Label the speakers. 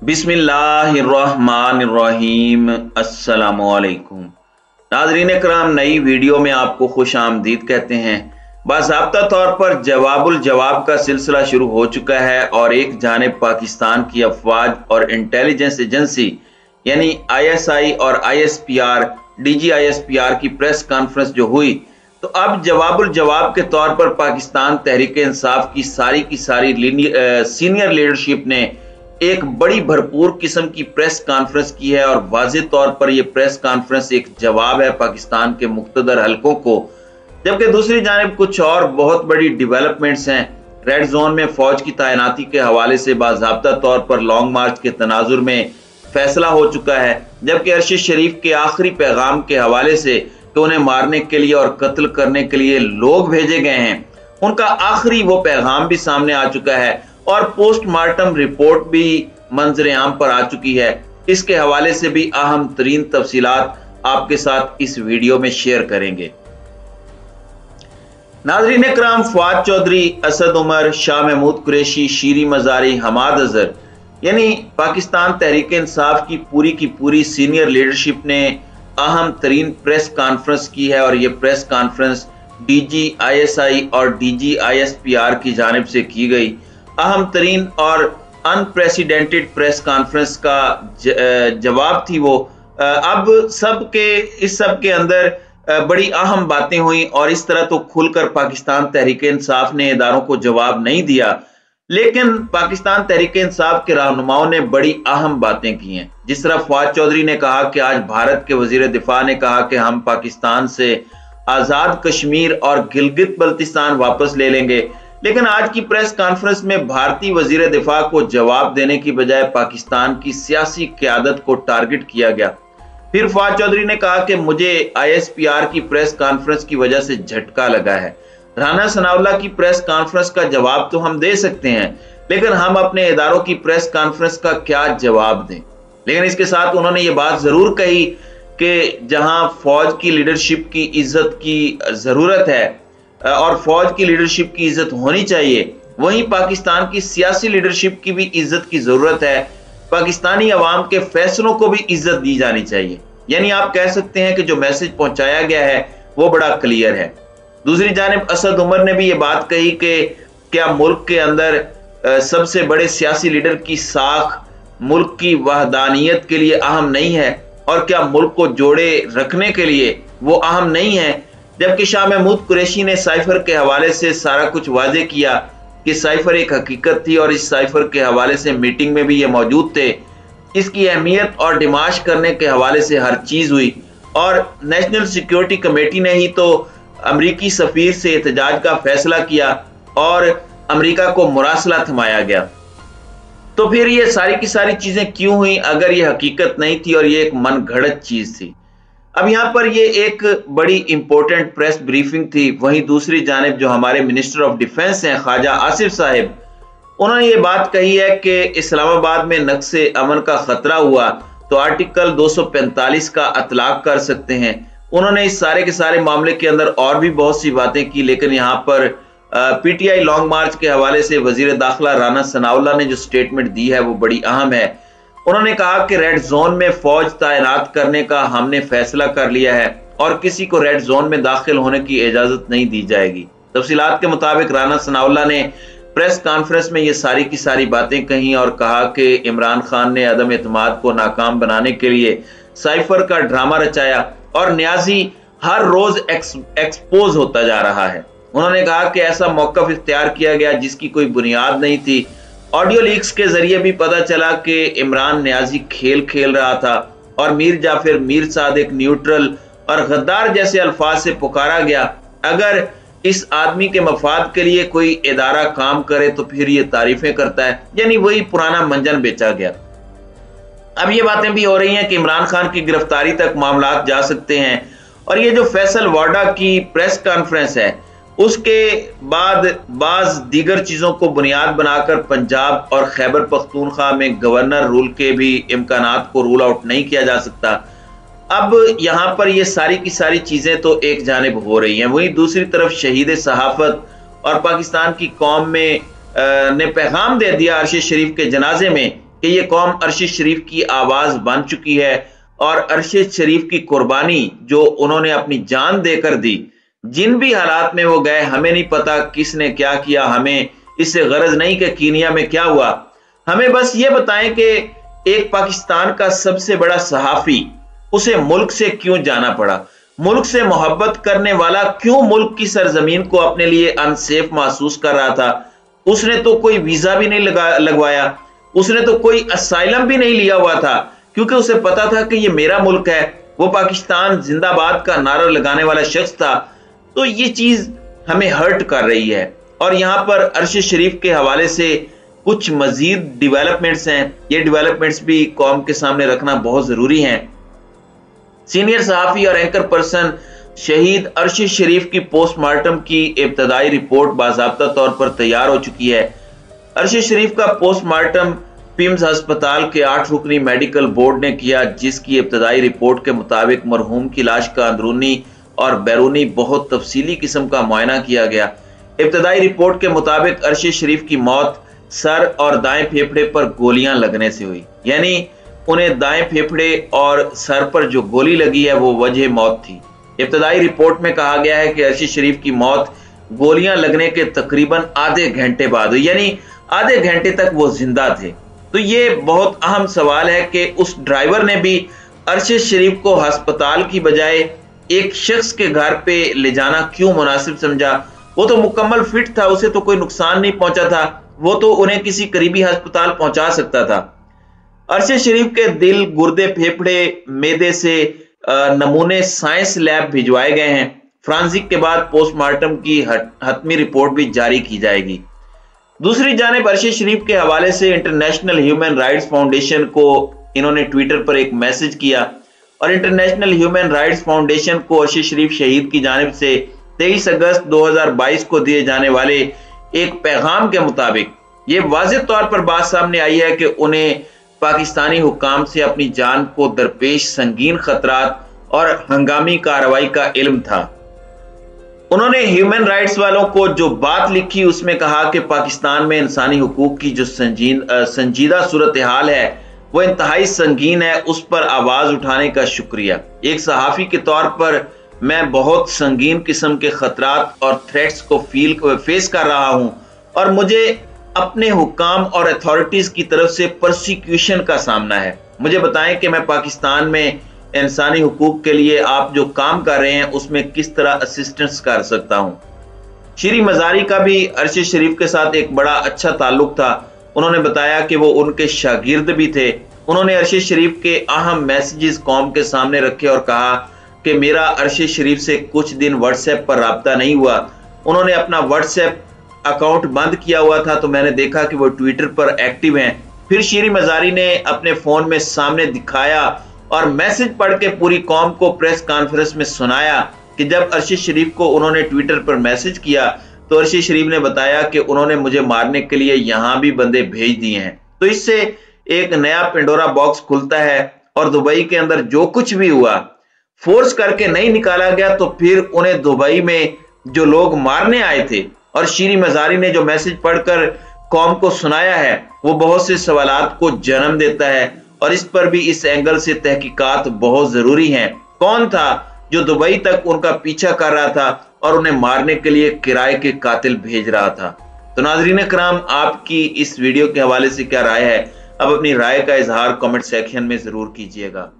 Speaker 1: बिस्मिल्लाहिर्रहमानिर्रहीम। अस्सलामुअलैकुम। नाज़रीन कराम, नई वीडियो में आपको खुश आमदीद कहते हैं। बाज़ाब्ता तौर पर जवाबुल जवाब का सिलसिला शुरू हो चुका है और एक जानिब पाकिस्तान की अफवाज और इंटेलिजेंस एजेंसी यानी ISI और ISPR DGISPR की प्रेस कॉन्फ्रेंस जो हुई, तो अब जवाबुल जवाब के तौर पर पाकिस्तान तहरीक इंसाफ की सारी सीनियर लीडरशिप ने एक बड़ी भरपूर किस्म की प्रेस कॉन्फ्रेंस की है और वाज़ेह तौर पर यह प्रेस कॉन्फ्रेंस एक जवाब है पाकिस्तान के मुख्तदर हलकों को। जबकि दूसरी जानिब कुछ और बहुत बड़ी डेवलपमेंट्स हैं। रेड जोन में फौज की तैनाती के हवाले से बाज़ाब्ता तौर पर लॉन्ग मार्च के तनाजुर में फैसला हो चुका है, जबकि अरशद शरीफ के आखिरी पैगाम के हवाले से कि उन्हें मारने के लिए और कत्ल करने के लिए लोग भेजे गए हैं, उनका आखिरी वो पैगाम भी सामने आ चुका है और पोस्टमार्टम रिपोर्ट भी मंजर आम पर आ चुकी है। इसके हवाले से भी अहम तरीन तफसीलात आपके साथ इस वीडियो में शेयर करेंगे। नाज़रीन इकराम, फवाद चौधरी, असद उमर, शाह महमूद कुरैशी, शीरी मज़ारी, हमाद अजहर यानी पाकिस्तान तहरीक इंसाफ की पूरी सीनियर लीडरशिप ने अहम तरीन प्रेस कॉन्फ्रेंस की है और यह प्रेस कॉन्फ्रेंस DGISI और DGISPR की जानिब से की गई। अहम तरीन और अनप्रेसिडेंटेड प्रेस कॉन्फ्रेंस का जवाब थी वो। अब इस सब के अंदर बड़ी अहम बातें हुई और इस तरह तो खुलकर पाकिस्तान तहरीक इंसाफ ने इदारों को जवाब नहीं दिया, लेकिन पाकिस्तान तहरीक इंसाफ के रहनुमाओं ने बड़ी अहम बातें की हैं। जिस तरह फवाद चौधरी ने कहा कि आज भारत के वजीर दिफा ने कहा कि हम पाकिस्तान से आज़ाद कश्मीर और गिलगित बल्तिस्तान वापस ले लेंगे, लेकिन आज की प्रेस कॉन्फ्रेंस में भारतीय वजीर दिफा को जवाब देने की बजाय पाकिस्तान की सियासी क़यादत को टारगेट किया गया। फिर फवाद चौधरी ने कहा कि मुझे ISPR की प्रेस कॉन्फ्रेंस की वजह से झटका लगा है। राना सनाउल्लाह की प्रेस कॉन्फ्रेंस का जवाब तो हम दे सकते हैं, लेकिन हम अपने इदारों की प्रेस कॉन्फ्रेंस का क्या जवाब दें। लेकिन इसके साथ उन्होंने ये बात जरूर कही कि जहां फौज की लीडरशिप की इज्जत की जरूरत है और फौज की लीडरशिप की इज्जत होनी चाहिए, वहीं पाकिस्तान की सियासी लीडरशिप की भी इज्जत की जरूरत है। पाकिस्तानी अवाम के फैसलों को भी इज्जत दी जानी चाहिए। यानी आप कह सकते हैं कि जो मैसेज पहुंचाया गया है वो बड़ा क्लियर है। दूसरी जानिब असद उमर ने भी ये बात कही कि क्या मुल्क के अंदर सबसे बड़े सियासी लीडर की साख मुल्क की वहदानियत के लिए अहम नहीं है और क्या मुल्क को जोड़े रखने के लिए वो अहम नहीं है। जबकि शाह महमूद कुरैशी ने साइफर के हवाले से सारा कुछ वाजे किया कि साइफर एक हकीकत थी और इस साइफर के हवाले से मीटिंग में भी ये मौजूद थे। इसकी अहमियत और डिमाश करने के हवाले से हर चीज हुई और नेशनल सिक्योरिटी कमेटी ने ही तो अमरीकी सफीर से एहतजाज का फैसला किया और अमरीका को मुरासला थमाया गया। तो फिर ये सारी की सारी चीजें क्यों हुई अगर ये हकीकत नहीं थी और ये एक मन घड़त चीज थी। अब यहाँ पर ये एक बड़ी इंपॉर्टेंट प्रेस ब्रीफिंग थी। वहीं दूसरी जानिब जो हमारे मिनिस्टर ऑफ डिफेंस हैं ख्वाजा आसिफ साहिब, उन्होंने ये बात कही है कि इस्लामाबाद में नक्शे अमन का खतरा हुआ तो आर्टिकल 245 का अतलाक कर सकते हैं। उन्होंने इस सारे के सारे मामले के अंदर और भी बहुत सी बातें की, लेकिन यहाँ पर PTI लॉन्ग मार्च के हवाले से वजीर दाखिला राना सनाउल्लाह ने जो स्टेटमेंट दी है वो बड़ी अहम है। उन्होंने कहा कि रेड जोन में फौज तैनात करने का हमने फैसला कर लिया है और किसी को रेड जोन में दाखिल होने की इजाजत नहीं दी जाएगी। तफसीलात के मुताबिक राना सनाउल्लाह ने प्रेस कॉन्फ्रेंस में ये सारी की सारी बातें कही और कहा कि इमरान खान ने अदम एतमाद को नाकाम बनाने के लिए साइफर का ड्रामा रचाया और न्याजी हर रोज एक्सपोज होता जा रहा है। उन्होंने कहा कि ऐसा मौकफ इख्तियार किया गया जिसकी कोई बुनियाद नहीं थी। ऑडियो लीक्स के जरिए भी पता चला कि इमरान न्याजी खेल रहा था और मीर जाफिर, मीर सादिक, न्यूट्रल और गद्दार जैसे अल्फाज से पुकारा गया। अगर इस आदमी के मफाद के लिए कोई इदारा काम करे तो फिर ये तारीफें करता है, यानी वही पुराना मंजन बेचा गया। अब ये बातें भी हो रही हैं कि इमरान खान की गिरफ्तारी तक मामलात जा सकते हैं और ये जो फैसल वाडा की प्रेस कॉन्फ्रेंस है उसके बाद बाज दीगर चीजों को बुनियाद बनाकर पंजाब और खैबर पख्तूनख्वा में गवर्नर रूल के भी इम्कानात को रूल आउट नहीं किया जा सकता। अब यहाँ पर ये सारी की सारी चीजें तो एक जानिब हो रही हैं, वहीं दूसरी तरफ शहीद सहाफत और पाकिस्तान की कौम में ने पैगाम दे दिया अरशद शरीफ के जनाजे में कि ये कौम अरशद शरीफ की आवाज बन चुकी है और अरशद शरीफ की कुर्बानी जो उन्होंने अपनी जान देकर दी, जिन भी हालात में वो गए, हमें नहीं पता किसने क्या किया, हमें इससे गरज नहीं कि कीनिया में क्या हुआ। हमें बस ये बताएं कि एक पाकिस्तान का सबसे बड़ा सहाफी, उसे मुल्क से क्यों जाना पड़ा, मुल्क से मोहब्बत करने वाला क्यों मुल्क की सरजमीन को अपने लिए अनसेफ महसूस कर रहा था। उसने तो कोई वीजा भी नहीं लगवाया, उसने तो कोई असाइलम भी नहीं लिया हुआ था, क्योंकि उसे पता था कि ये मेरा मुल्क है। वो पाकिस्तान जिंदाबाद का नारा लगाने वाला शख्स था। तो ये चीज हमें हर्ट कर रही है। और यहां पर अरशद शरीफ के हवाले से कुछ मजीद डेवलपमेंट्स हैं, ये डेवलपमेंट्स भी कौम के सामने रखना बहुत जरूरी हैं। सीनियर सहाफी और एंकर पर्सन शहीद अरशद शरीफ की पोस्टमार्टम की इब्तदाई रिपोर्ट बाज़ाब्ता तौर पर तैयार हो चुकी है। अरशद शरीफ का पोस्टमार्टम पिम्स अस्पताल के 8 रुकनी मेडिकल बोर्ड ने किया, जिसकी इब्तदाई रिपोर्ट के मुताबिक मरहूम की लाश का अंदरूनी और बैरूनी बहुत तफसीली किस्म का मुआयना किया गया। इब्तदाई रिपोर्ट के मुताबिक अरशद शरीफ की मौत सर और दाएं फेफड़े पर गोलियां लगने से हुई, यानी उन्हें दाएं फेफड़े और सर पर जो गोली लगी है वो वजह मौत थी। इब्तदाई रिपोर्ट में कहा गया है कि अरशद शरीफ की मौत गोलियां लगने के तकरीबन आधे घंटे बाद हुई, यानी आधे घंटे तक वो जिंदा थे। तो ये बहुत अहम सवाल है कि उस ड्राइवर ने भी अरशद शरीफ को अस्पताल की बजाय एक शख्स के घर पे ले जाना क्यों मुनासिब समझा। वो तो मुकम्मल फिट था, उसे तो कोई नुकसान नहीं पहुंचा था, वो तो उन्हें किसी करीबी अस्पताल पहुंचा सकता था। अरशद शरीफ के दिल, गुर्दे, फेफड़े, मैदे से नमूने साइंस लैब भिजवाए गए हैं। फ्रांसिक के बाद पोस्टमार्टम की हतमी रिपोर्ट भी जारी की जाएगी। दूसरी जानिब अरशद शरीफ के हवाले से इंटरनेशनल ह्यूमन राइट्स फाउंडेशन को इन्होंने ट्विटर पर एक मैसेज किया और इंटरनेशनल ह्यूमन राइट्स फाउंडेशन को अरशद शरीफ शहीद की जानिब से 23 अगस्त 2022 को दिए जाने वाले एक पैगाम के मुताबिक ये वाज़ेह तौर पर बात सामने आई है कि उन्हें पाकिस्तानी हुक्काम से अपनी जान को दरपेश संगीन खतरात और हंगामी कार्रवाई का इल्म था। उन्होंने ह्यूमन राइट्स वालों को जो बात लिखी उसमें कहा कि पाकिस्तान में इंसानी हुकूक की जो संजीदा सूरत हाल है वो इंतहाई संगीन है, उस पर आवाज उठाने का शुक्रिया। एक सहाफी के तौर पर मैं बहुत संगीन किस्म के खतरात और थ्रेट्स को फेस कर रहा हूं और मुझे अपने हुक्काम और अथॉरिटीज की तरफ से परसिक्यूशन का सामना है। मुझे बताएं कि मैं पाकिस्तान में इंसानी हुकूक के लिए आप जो काम कर रहे हैं उसमें किस तरह असिस्टेंस कर सकता हूं। शीरी मजारी का भी अरशद शरीफ के साथ एक बड़ा अच्छा ताल्लुक था। उन्होंने बताया कि वो उनके शागिर्द भी थे। उन्होंने अरशद शरीफ के अहम मैसेजेस कौम के सामने रखे और कहा कि मेरा अरशद शरीफ से कुछ दिन व्हाट्सएप पर राब्ता नहीं हुआ। उन्होंने अपना व्हाट्सएप अकाउंट बंद किया हुआ था तो मैंने देखा कि वो ट्विटर पर एक्टिव हैं। फिर शीरी मजारी ने अपने फोन में सामने दिखाया और मैसेज पढ़ के पूरी कौम को प्रेस कॉन्फ्रेंस में सुनाया कि जब अरशद शरीफ को उन्होंने ट्विटर पर मैसेज किया तो अरशद शरीफ ने बताया कि उन्होंने मुझे मारने के लिए यहां भी बंदे भेज दिए हैं। तो इससे एक नया पेंडोरा बॉक्स खुलता है और दुबई के अंदर जो कुछ भी हुआ फोर्स करके नहीं निकाला गया तो फिर उन्हें दुबई में जो लोग मारने आए थे और शीरी मजारी ने जो मैसेज पढ़कर कौम को सुनाया है वो बहुत से सवालात को जन्म देता है और इस पर भी इस एंगल से तहकीकात बहुत जरूरी हैं। कौन था जो दुबई तक उनका पीछा कर रहा था और उन्हें मारने के लिए किराए के कातिल भेज रहा था। तो नाजरीन कराम, आपकी इस वीडियो के हवाले से क्या राय है? अब अपनी राय का इजहार कमेंट सेक्शन में जरूर कीजिएगा।